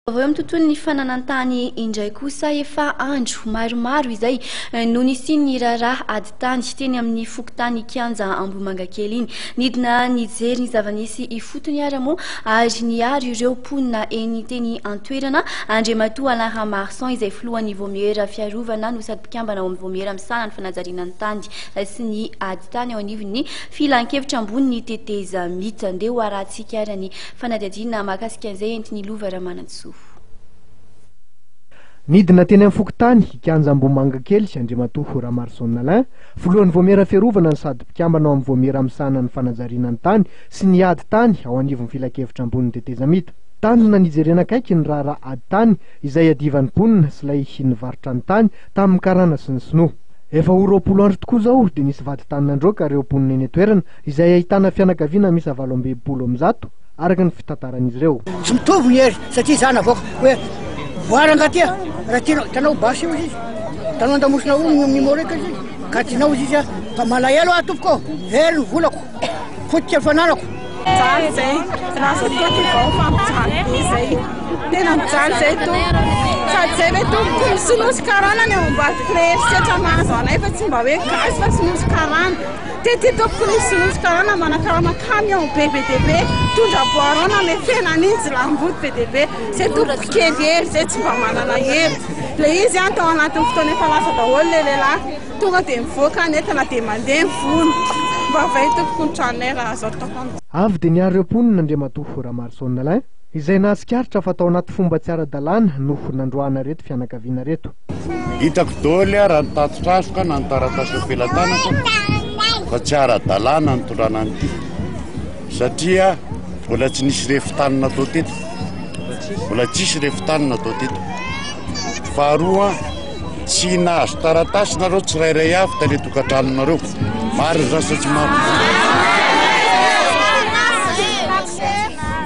Avy eo amin'ny tontolon'ny fananantany indray kosa efa andro maromaro izay no nisiany raharaha ady tany teny amin'ny fokontany kianja Ambohimangakely iny. Nidina nijery ny zava-nisy ifotony ary moa ary niary ireo mponina eny teny antoerana. Andriamatoa Alain Ramarson izay filohan'ny vomiera fiarovana no sady mpikambana ao amin'ny vomiera misana ny fanajariana ny tany sy ny ady tany ao anivon'ny filan-kevitra ambony ny teteza mita andeha ho arahantsika ary ny fanadihadiana mahakasika an'izay entiny Lova Ramanantsoa. Nidina teny amin'ny fokontany kianja Ambohimangakely Andriamatoa Ramarson Alain filohan'ny vomiera fiarovana ny sady mpikambana ao amin'ny vomiera misana ny fanajariana ny tany sy ny ady tany ao anivon'ny filan-kevitra ambony teteza mita. Tanana nijerena akaiky ny raharaha ady tany izay adivan'ny mponina sy ilay nivarotra ny tany tamin'ny karana sy ny sinoa. Efa ho 20 andro tokoa zao dia nisy vady tany nandroaka ireo mponina eny toerana izay ahitana fianakaviana misy 700 araka ny fitantaran'izy ireo. Tsy mitovy ny hery satria zana avoaka hoe voaranga tia raha tianao tanao basy io izy tanao andamosina io mimoreka izy ka tianao izy fa malahelo atopoko hery ny volako fototra fananako tsara zay raha toky vao fampijaly zay tena mijaly zay to sady zay le to sy nosy karana ny ambady rehetra mahazo anay fa tsy mba hoe gasy fa tsy nosy karana ty toko nisy nosy karana manakarama camion BBDB tondra boarona me fena ninjy lamboty BDB zay toko kely hery zay tsy mba manana hery le izy tao anatin'ny fotoana efa lasa daholo le lehilahy tonga dia mivoaka netana dia mandeha mivony mba vai toko ny tranonay raha azo ataoko. Avy dia niary ireo mponina Andriamatoa Ramarson Alain izay nahasikaritra fa tao anaty fomba tsy ara-dalàna no nandroana reto fianakaviana reto. Hitako daholo raha nitatitrasoka na nitaratasy ampelantanako fa tsy ara-dalàna nitondrana an'ity satria mbola tsy nisy refitanina tao teto, mbola tsisy refitanina tao teto. Faharoa tsy nahazo taratasy nareo tsirairay avy tale tokantranonareo maro zasa tsy maro.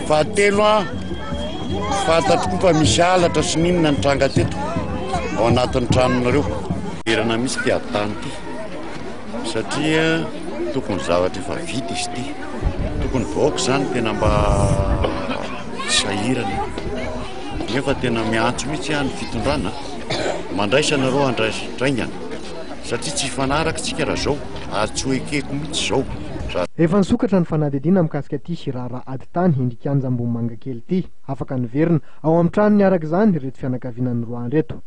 Fahatelo fantatro fa misy alatra sy ninona ny tranga teto ao anatin'ny tranonareo. Erana misy ty ady ty satria tokony zavatra efa vita izy ty, tokony vaoaka zany tena mba sahirana nefa tena miantso mihitsy ny fitondrana mandraisanareo andraisaingana satria tsy fanaraka tsika raha zao ary tsy hoekeko mihitsy zao. Efa nisokatra ny fanadihadiana mikasika ty raharaha ady tany eny kianja Ambohimangakely ty afaka niverina ao amin'ny tranony araka izany reto fianakaviana ny roa reto.